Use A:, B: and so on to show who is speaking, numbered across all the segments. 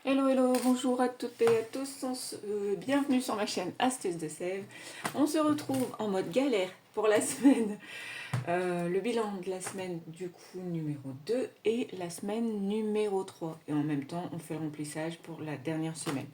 A: Hello, hello, bonjour à toutes et à tous, bienvenue sur ma chaîne Astuces de Sève. On se retrouve en mode galère pour la semaine, le bilan de la semaine du coup numéro 2 et la semaine numéro 3. Et en même temps, on fait le remplissage pour la dernière semaine.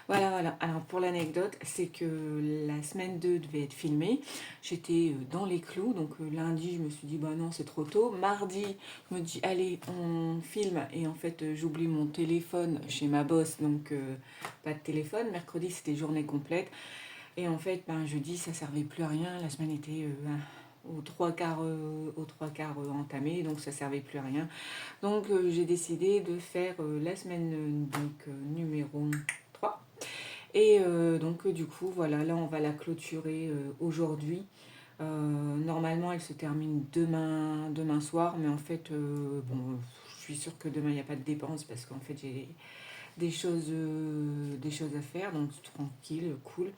A: Voilà. Alors pour l'anecdote, c'est que la semaine 2 devait être filmée. J'étais dans les clous, donc lundi, je me suis dit, bah non, c'est trop tôt. Mardi, je me dis, allez, on filme. Et en fait, j'oublie mon téléphone chez ma boss, donc pas de téléphone. Mercredi, c'était journée complète. Et en fait, ben, jeudi, ça servait plus à rien. La semaine était aux trois quarts entamée, donc ça servait plus à rien. Donc j'ai décidé de faire la semaine numéro 3. Et du coup, voilà, là on va la clôturer aujourd'hui. Normalement, elle se termine demain soir, mais en fait, bon, je suis sûre que demain il n'y a pas de dépenses parce qu'en fait j'ai des choses à faire, donc tranquille, cool.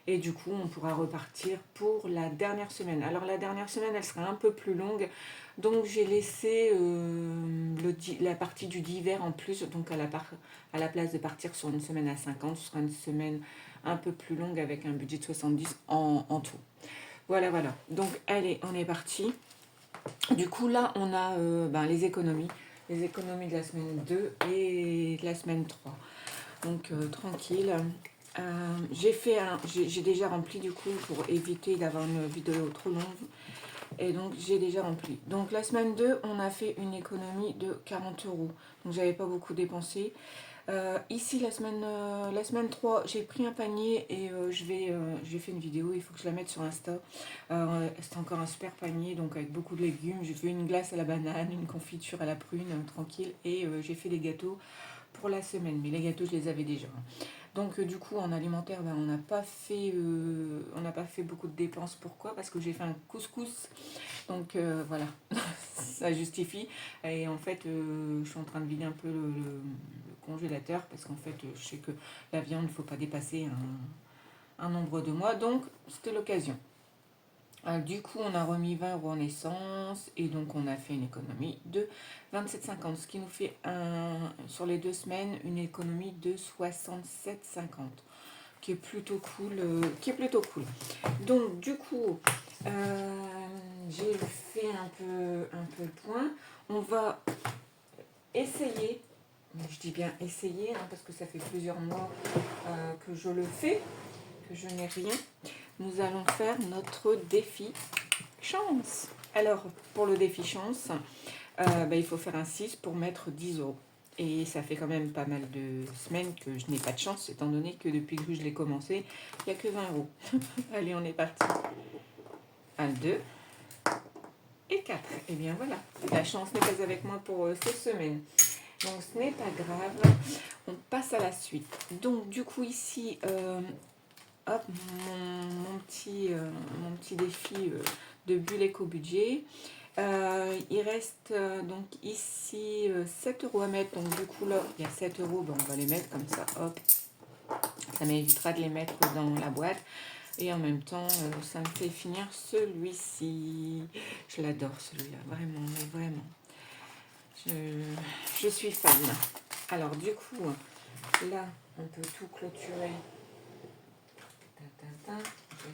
A: Et du coup, on pourra repartir pour la dernière semaine. Alors la dernière semaine, elle sera un peu plus longue, donc j'ai laissé la partie du d'hiver en plus, donc à la place de partir sur une semaine à 50, ce sera une semaine un peu plus longue avec un budget de 70 en tout. Voilà. Donc allez, on est parti. Du coup, là, on a les économies. Les économies de la semaine 2 et de la semaine 3. Donc, tranquille. J'ai déjà rempli du coup pour éviter d'avoir une vidéo trop longue. Et donc, j'ai déjà rempli. Donc, la semaine 2, on a fait une économie de 40 euros. Donc, j'avais pas beaucoup dépensé. Ici, la semaine 3, j'ai pris un panier et j'ai fait une vidéo, il faut que je la mette sur Insta. C'est encore un super panier, donc avec beaucoup de légumes. J'ai fait une glace à la banane, une confiture à la prune, tranquille. Et j'ai fait des gâteaux pour la semaine, mais les gâteaux, je les avais déjà. Donc du coup, en alimentaire, on n'a pas fait beaucoup de dépenses. Pourquoi? Parce que j'ai fait un couscous. Donc voilà, ça justifie. Et en fait, je suis en train de vider un peu le congélateur parce qu'en fait, je sais que la viande, il ne faut pas dépasser un nombre de mois. Donc, c'était l'occasion. Du coup, on a remis 20 euros en essence et donc on a fait une économie de 27,50, ce qui nous fait sur les 2 semaines une économie de 67,50, qui est plutôt cool. Donc du coup, j'ai fait un peu le point. On va essayer, je dis bien essayer, parce que ça fait plusieurs mois que je le fais, que je n'ai rien. Nous allons faire notre défi chance. Alors, pour le défi chance, il faut faire un 6 pour mettre 10 euros. Et ça fait quand même pas mal de semaines que je n'ai pas de chance, étant donné que depuis que je l'ai commencé, il n'y a que 20 euros. Allez, on est parti. 1, 2 et 4. Et bien voilà, la chance n'est pas avec moi pour cette semaine. Donc ce n'est pas grave. On passe à la suite. Donc du coup ici, hop, mon petit défi de bulle éco-budget. Il reste donc ici 7 euros à mettre. Donc du coup là, il y a 7 euros. On va les mettre comme ça. Hop, ça m'évitera de les mettre dans la boîte. Et en même temps, ça me fait finir celui-ci. Je l'adore celui-là, vraiment, mais vraiment. Je suis fan. Alors du coup, là, on peut tout clôturer. Je vais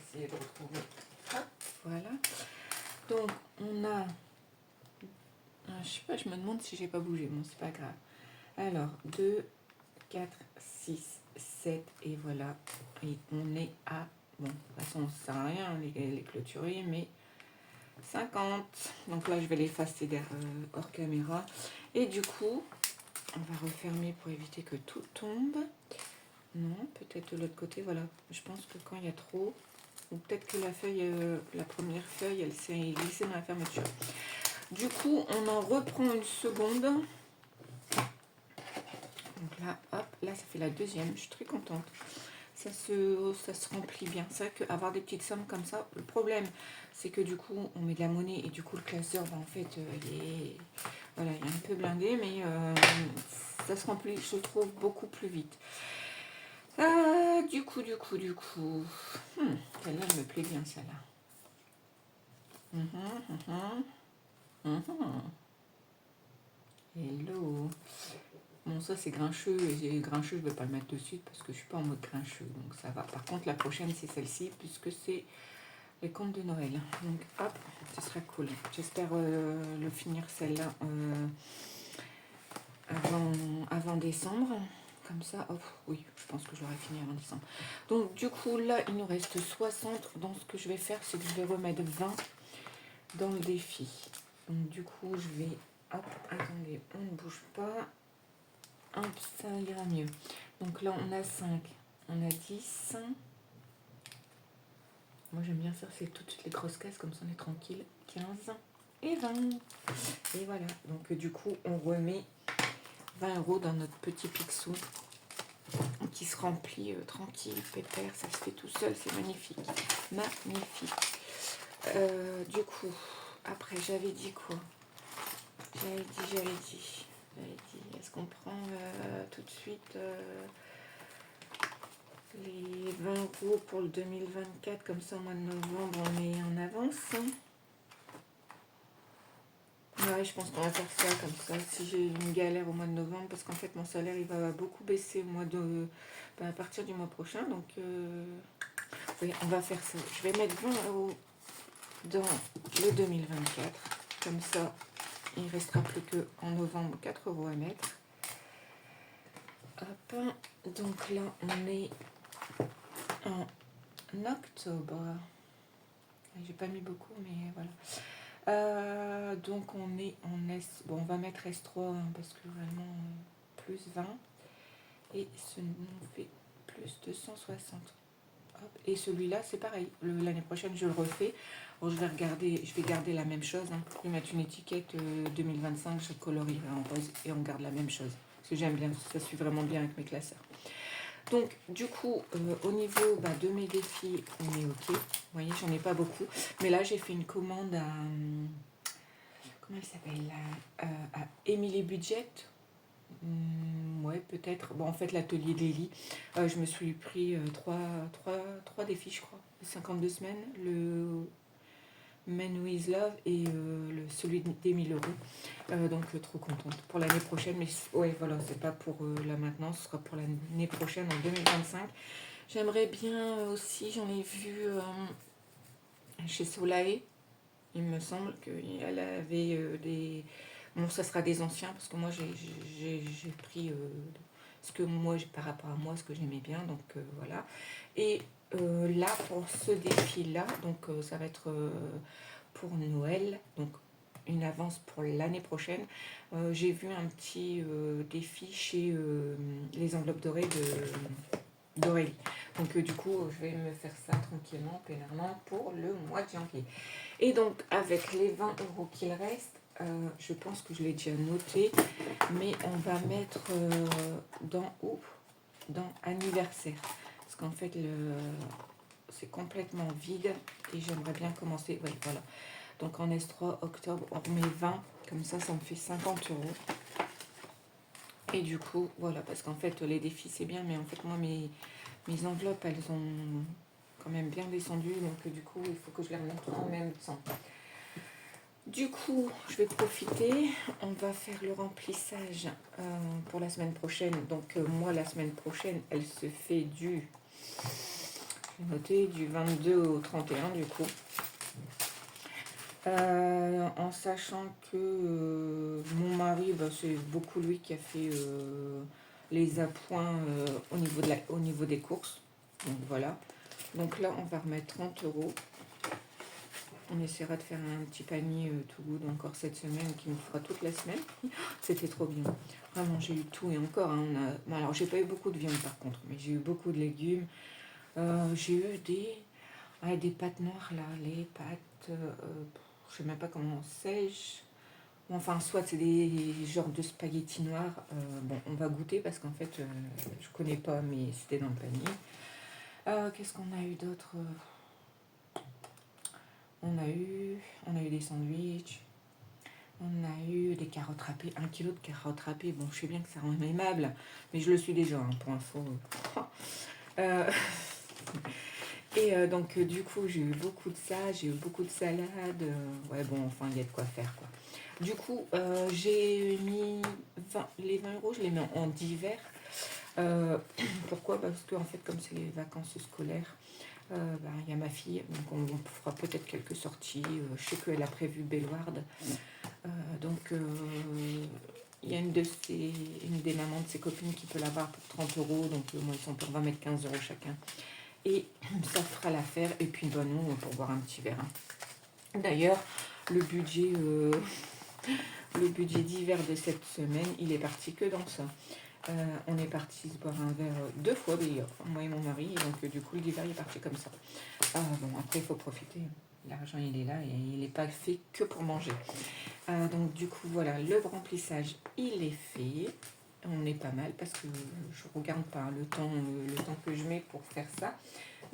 A: essayer de retrouver. Hop, voilà. Donc, on a... je sais pas, je me demande si j'ai pas bougé. Bon, c'est pas grave. Alors, 2, 4, 6, 7, et voilà. Et on est à... Bon, de toute façon, ça sert à rien les clôturer, mais 50. Donc là, je vais l'effacer hors caméra. Et du coup, on va refermer pour éviter que tout tombe. Non, peut-être de l'autre côté, voilà. Je pense que quand il y a trop, ou peut-être que la première feuille, elle s'est glissée dans la fermeture. Du coup, on en reprend une seconde. Donc là, hop, là, ça fait la deuxième. Je suis très contente. Ça se remplit bien. C'est vrai qu'avoir des petites sommes comme ça, le problème, c'est que du coup, on met de la monnaie et du coup, le classeur, en fait, il est un peu blindé, mais ça se remplit, je trouve, beaucoup plus vite. Du coup. Celle-là, elle me plaît bien, celle-là. Hello. Bon, ça c'est grincheux, et grincheux, je ne vais pas le mettre de suite parce que je suis pas en mode grincheux, donc ça va. Par contre, la prochaine, c'est celle-ci, puisque c'est les contes de Noël. Donc, hop, ce sera cool. J'espère le finir celle-là avant décembre. Comme ça, hop, oui, je pense que j'aurai fini avant décembre. Donc, du coup, là, il nous reste 60. Donc, ce que je vais faire, c'est que je vais remettre 20 dans le défi. Donc, du coup, je vais... Hop, attendez, on ne bouge pas. Hop, ça ira mieux. Donc là, on a 5, on a 10. Moi, j'aime bien faire c'est tout de suite les grosses cases, comme ça on est tranquille. 15 et 20. Et voilà. Donc du coup, on remet 20 € dans notre petit pixou qui se remplit tranquille, pépère. Ça se fait tout seul, c'est magnifique. Magnifique. Du coup, après, j'avais dit quoi? J'avais dit. Est-ce qu'on prend tout de suite les 20 € pour le 2024, comme ça au mois de novembre on est en avance. Ouais, je pense qu'on va faire ça comme ça. Si j'ai une galère au mois de novembre, parce qu'en fait mon salaire il va beaucoup baisser au mois de, à partir du mois prochain. Donc oui, on va faire ça. Je vais mettre 20 € dans le 2024. Comme ça, il ne restera plus qu'en novembre 4 € à mettre. Hop. Donc là, on est en octobre. J'ai pas mis beaucoup, mais voilà. Donc on est en S. Bon, on va mettre S3 hein, parce que vraiment plus 20. Et ce nous fait plus 260. Hop. Et celui-là, c'est pareil. L'année prochaine, je le refais. Bon, je vais garder la même chose. Hein. Je vais mettre une étiquette 2025, je colorierai en rose et on garde la même chose. Parce que j'aime bien, ça suit vraiment bien avec mes classeurs. Donc, du coup, au niveau de mes défis, on est OK. Vous voyez, j'en ai pas beaucoup. Mais là, j'ai fait une commande à... Comment elle s'appelle à Emily Budget. Ouais, peut-être. Bon, en fait, l'atelier d'Eli. Je me suis pris trois défis, je crois. 52 semaines. Le Men with Love et celui des 1000 €. Donc trop contente pour l'année prochaine, mais ouais voilà, c'est pas pour là maintenant, ce sera pour l'année prochaine en 2025. J'aimerais bien aussi, j'en ai vu chez Solae, il me semble qu'elle avait des... Bon, ça sera des anciens, parce que moi j'ai pris ce que moi, par rapport à moi, ce que j'aimais bien, donc voilà. Et là, pour ce défi-là, donc ça va être pour Noël, donc une avance pour l'année prochaine. J'ai vu un petit défi chez les enveloppes dorées d'Aurélie. Donc du coup, je vais me faire ça tranquillement, peinardement, pour le mois de janvier. Et donc, avec les 20 € qu'il reste, je pense que je l'ai déjà noté, mais on va mettre dans anniversaire. Parce qu'en fait, c'est complètement vide et j'aimerais bien commencer. Oui, voilà. Donc en S3, octobre, on remet 20. Comme ça, ça me fait 50 €. Et du coup, voilà, parce qu'en fait, les défis, c'est bien, mais en fait, moi, mes enveloppes, elles ont quand même bien descendu. Donc du coup, il faut que je les remette en même temps. Du coup, je vais profiter. On va faire le remplissage pour la semaine prochaine. Donc moi, la semaine prochaine, elle se fait du... J'ai noté du 22 au 31 du coup. En sachant que mon mari, c'est beaucoup lui qui a fait les appoints au niveau des courses. Donc voilà. Donc là, on va remettre 30 €. On essaiera de faire un petit panier tout good encore cette semaine qui me fera toute la semaine. C'était trop bien. Vraiment, j'ai eu tout et encore. Hein, bon, alors, j'ai pas eu beaucoup de viande par contre, mais j'ai eu beaucoup de légumes. J'ai eu des pâtes noires là, les pâtes, je sais même pas comment sèche. Enfin, soit c'est des genres de spaghettis noirs. Bon, on va goûter parce qu'en fait, je connais pas, mais c'était dans le panier. Qu'est-ce qu'on a eu d'autre? On a eu des sandwichs. On a eu des carottes râpées, 1 kilo de carottes râpées. Bon, je sais bien que ça rend aimable, mais je le suis déjà, hein, pour info. Et donc, du coup, j'ai eu beaucoup de ça, j'ai eu beaucoup de salade. Ouais, bon, enfin, il y a de quoi faire, quoi. Du coup, j'ai mis les 20 euros, je les mets en divers. Euh, Pourquoi? Parce que, en fait, comme c'est les vacances scolaires, il y a ma fille, donc on fera peut-être quelques sorties. Je sais qu'elle a prévu Bellewaerde. Donc, il y a une des mamans de ses copines qui peut l'avoir pour 30 euros. Donc, moi, ils sont pour 20 mètres 15 euros chacun. Et ça fera l'affaire. Et puis, nous, pour boire un petit verre, hein. D'ailleurs, le budget, le budget d'hiver de cette semaine, il est parti que dans ça. On est parti se boire un verre 2 fois d'ailleurs, moi et mon mari. Et donc, du coup, l'hiver, il est parti comme ça. Bon, après, il faut profiter. L'argent, il est là et il n'est pas fait que pour manger. Donc, du coup, voilà, le remplissage, il est fait. On est pas mal parce que je regarde pas le temps que je mets pour faire ça.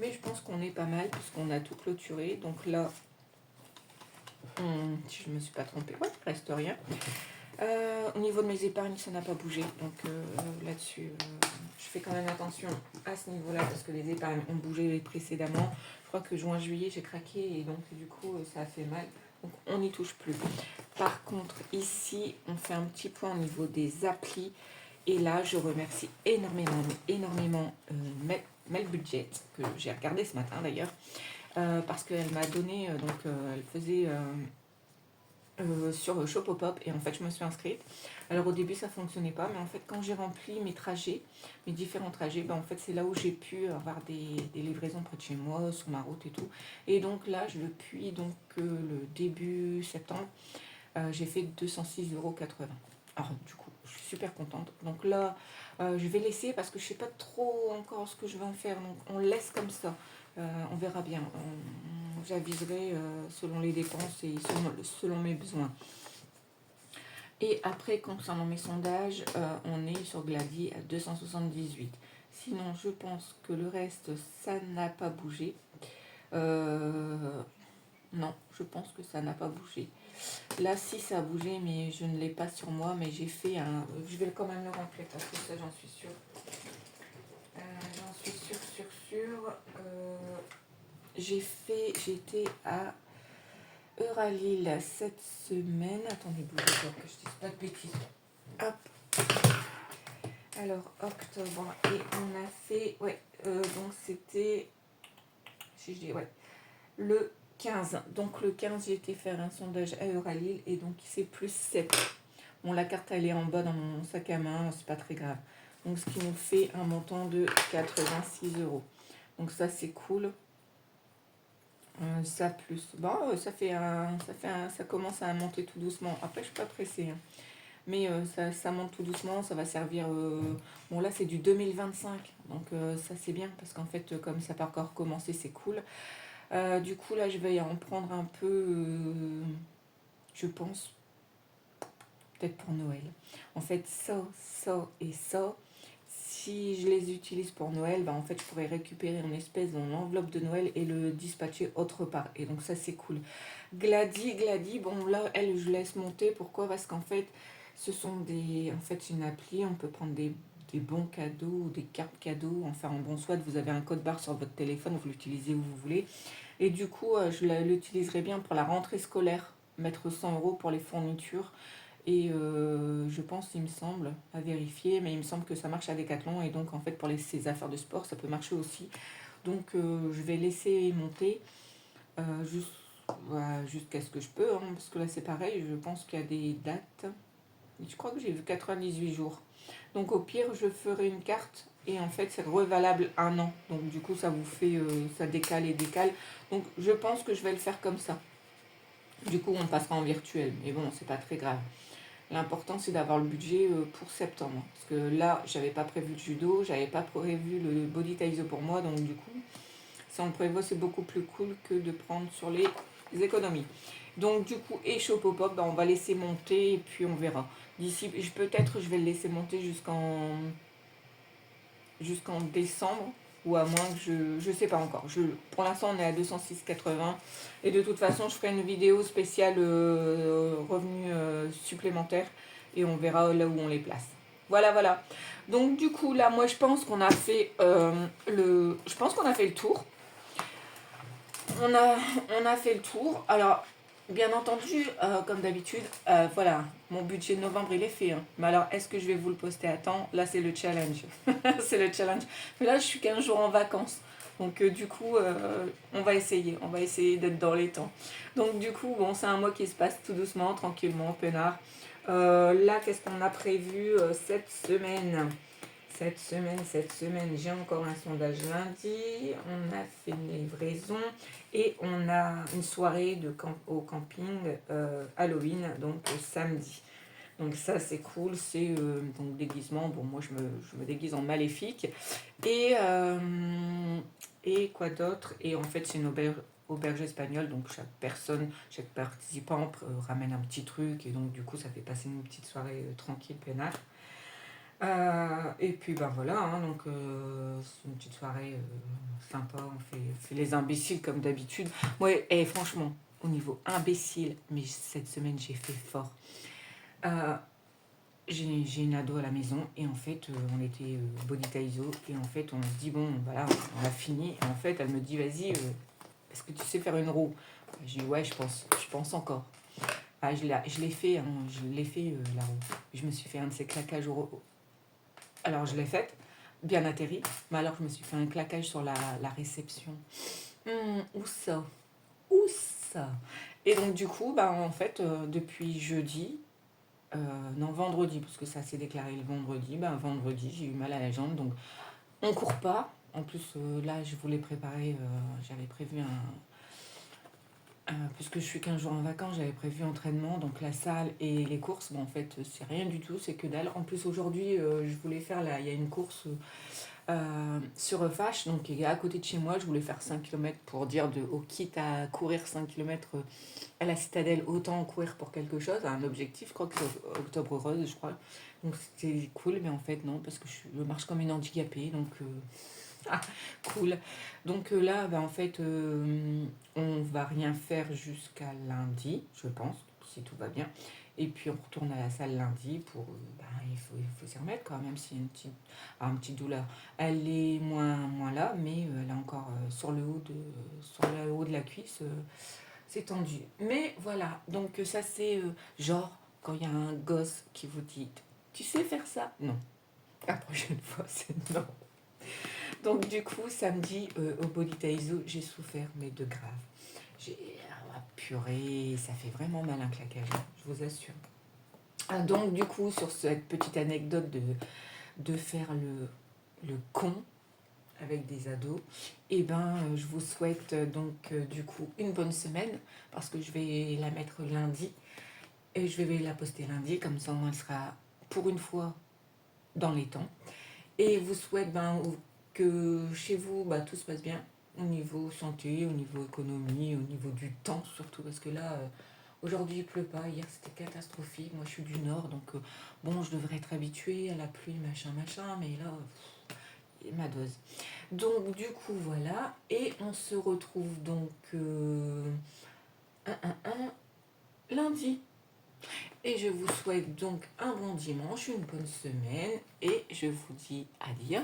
A: Mais je pense qu'on est pas mal puisqu'on a tout clôturé. Donc là, si je ne me suis pas trompée, ouais, il reste rien. Au niveau de mes épargnes, ça n'a pas bougé. Donc là-dessus, je fais quand même attention à ce niveau-là parce que les épargnes ont bougé précédemment. Je crois que juin-juillet, j'ai craqué et donc du coup, ça a fait mal. Donc on n'y touche plus. Par contre, ici, on fait un petit point au niveau des applis. Et là, je remercie énormément Mel Budget, que j'ai regardé ce matin d'ailleurs, parce qu'elle m'a donné, elle faisait sur Shopopop et en fait je me suis inscrite. Alors au début ça fonctionnait pas, mais en fait quand j'ai rempli mes trajets, mes différents trajets, en fait c'est là où j'ai pu avoir des livraisons près de chez moi, sur ma route et tout. Et donc là depuis le début septembre, j'ai fait 206,80 €. Alors du coup je suis super contente. Donc là je vais laisser parce que je sais pas trop encore ce que je vais en faire. Donc on laisse comme ça. On verra bien. J'aviserai selon les dépenses et selon mes besoins. Et après, concernant mes sondages, on est sur Glady à 278. Sinon, je pense que le reste, ça n'a pas bougé. Non, je pense que ça n'a pas bougé. Là, si, ça a bougé, mais je ne l'ai pas sur moi. Mais j'ai fait un... Je vais quand même le remplir parce que ça, j'en suis sûre. J'en suis sûre. J'étais à Euralil cette semaine. Attendez, bougez pas que je dise pas de bêtises. Hop. Alors, octobre. Et on a fait... Ouais, donc c'était... Si je dis... Ouais. Le 15. Donc le 15, j'ai été faire un sondage à Euralil. Et donc c'est plus 7. Bon, la carte, elle est en bas dans mon sac à main. C'est pas très grave. Donc ce qui nous fait un montant de 86 €. Donc ça, c'est cool. Ça plus. Bon, ça commence à monter tout doucement. Après, je suis pas pressée, hein. Mais ça monte tout doucement, ça va servir. Bon, là, c'est du 2025. Donc, ça, c'est bien parce qu'en fait, comme ça n'a pas encore commencé, c'est cool. Du coup, là, je vais en prendre un peu, je pense, peut-être pour Noël. En fait, ça et ça. Si je les utilise pour Noël, en fait, je pourrais récupérer une espèce dans l'enveloppe de Noël et le dispatcher autre part. Et donc, ça, c'est cool. Glady, bon, là, elle, je laisse monter. Pourquoi? Parce qu'en fait, ce sont en fait, une appli. On peut prendre des bons cadeaux ou des cartes cadeaux. Enfin, en bon soit, vous avez un code barre sur votre téléphone, vous l'utilisez où vous voulez. Et du coup, je l'utiliserai bien pour la rentrée scolaire. Mettre 100 € pour les fournitures. Et je pense, il me semble, à vérifier, mais il me semble que ça marche à Decathlon. Et donc, en fait, pour ces affaires de sport, ça peut marcher aussi. Donc, je vais laisser monter jusqu'à ce que je peux. Hein, parce que là, c'est pareil, je pense qu'il y a des dates. Je crois que j'ai vu 98 jours. Donc, au pire, je ferai une carte. Et en fait, c'est revalable 1 an. Donc, du coup, ça vous fait... ça décale et décale. Donc, je pense que je vais le faire comme ça. Du coup, on passera en virtuel. Mais bon, c'est pas très grave. L'important, c'est d'avoir le budget pour septembre. Parce que là, j'avais pas prévu le judo, j'avais pas prévu le body taiso pour moi. Donc, du coup, si on le prévoit, c'est beaucoup plus cool que de prendre sur les économies. Donc, du coup, et Shopopop, on va laisser monter et puis on verra. D'ici, peut-être, je vais le laisser monter jusqu'en décembre. Ou à moins que je sais pas encore. Pour l'instant, on est à 206,80. Et de toute façon, je ferai une vidéo spéciale revenu supplémentaire. Et on verra là où on les place. Voilà. Donc du coup, là, moi, je pense qu'on a fait je pense qu'on a fait le tour. on a fait le tour. Alors, bien entendu, comme d'habitude, voilà, mon budget de novembre, il est fait, hein. Mais alors, est-ce que je vais vous le poster à temps? Là, c'est le challenge. C'est le challenge. Mais là, je suis 15 jours en vacances. Donc, du coup, on va essayer. On va essayer d'être dans les temps. Donc, du coup, bon, c'est un mois qui se passe tout doucement, tranquillement, peinard. Là, qu'est-ce qu'on a prévu cette semaine? Cette semaine, j'ai encore un sondage lundi, on a fait une livraison et on a une soirée au camping Halloween, donc samedi. Donc ça c'est cool, c'est donc déguisement, bon moi je me déguise en maléfique. Et, et quoi d'autre? Et en fait c'est une auberge espagnole, donc chaque participant ramène un petit truc et donc du coup ça fait passer une petite soirée tranquille, peinard. Et puis ben voilà, hein, donc c'est une petite soirée sympa, fait les imbéciles comme d'habitude. Ouais, et franchement, au niveau imbécile, mais cette semaine j'ai fait fort. Euh, j'ai une ado à la maison et en fait on était body taiso et en fait on se dit bon voilà on a fini et en fait elle me dit vas-y est-ce que tu sais faire une roue? J'ai dit ouais je pense encore. Ah, je l'ai fait, hein, la roue. Je me suis fait un de ces claquages alors je l'ai faite, bien atterri, mais alors je me suis fait un claquage sur la réception. Où ça? Où ça? Et donc du coup, bah, en fait, depuis jeudi, non vendredi, parce que ça s'est déclaré le vendredi, bah, vendredi j'ai eu mal à la jambe, donc on court pas. En plus là je voulais préparer, j'avais prévu puisque je suis 15 jours en vacances, j'avais prévu entraînement, donc la salle et les courses. Bon, en fait, c'est rien du tout, c'est que dalle. En plus, aujourd'hui, je voulais faire il y a une course sur Fâche, donc qui est à côté de chez moi. Je voulais faire 5 kilomètres pour dire au quitte à courir 5 kilomètres à la citadelle, autant courir pour quelque chose, un objectif. Je crois que c'est Octobre Rose, je crois. Donc c'était cool, mais en fait, non, parce que je marche comme une handicapée, donc. Ah, cool. Donc là, bah, en fait, on va rien faire jusqu'à lundi, je pense, si tout va bien. Et puis on retourne à la salle lundi pour, bah, il faut s'y remettre quand même si une petite douleur. Elle est moins là, mais elle est encore sur le haut de la cuisse, c'est tendu. Mais voilà, donc ça c'est genre quand il y a un gosse qui vous dit, tu sais faire ça? Non. La prochaine fois, c'est non. Donc du coup, samedi, au Body Taiso, j'ai souffert, mais de grave. Purée, ça fait vraiment mal un claquage, hein, je vous assure. Donc du coup, sur cette petite anecdote de faire le con avec des ados, et ben je vous souhaite donc du coup une bonne semaine, parce que je vais la mettre lundi, et je vais la poster lundi, comme ça elle sera pour une fois dans les temps. Et vous souhaite que chez vous, bah, tout se passe bien au niveau santé, au niveau économie, au niveau du temps surtout, parce que là, aujourd'hui il pleut pas, hier c'était catastrophique, moi je suis du nord, donc bon, je devrais être habituée à la pluie, machin, mais là, ma dose. Donc du coup, voilà, et on se retrouve donc lundi. Et je vous souhaite donc un bon dimanche, une bonne semaine, et je vous dis adios.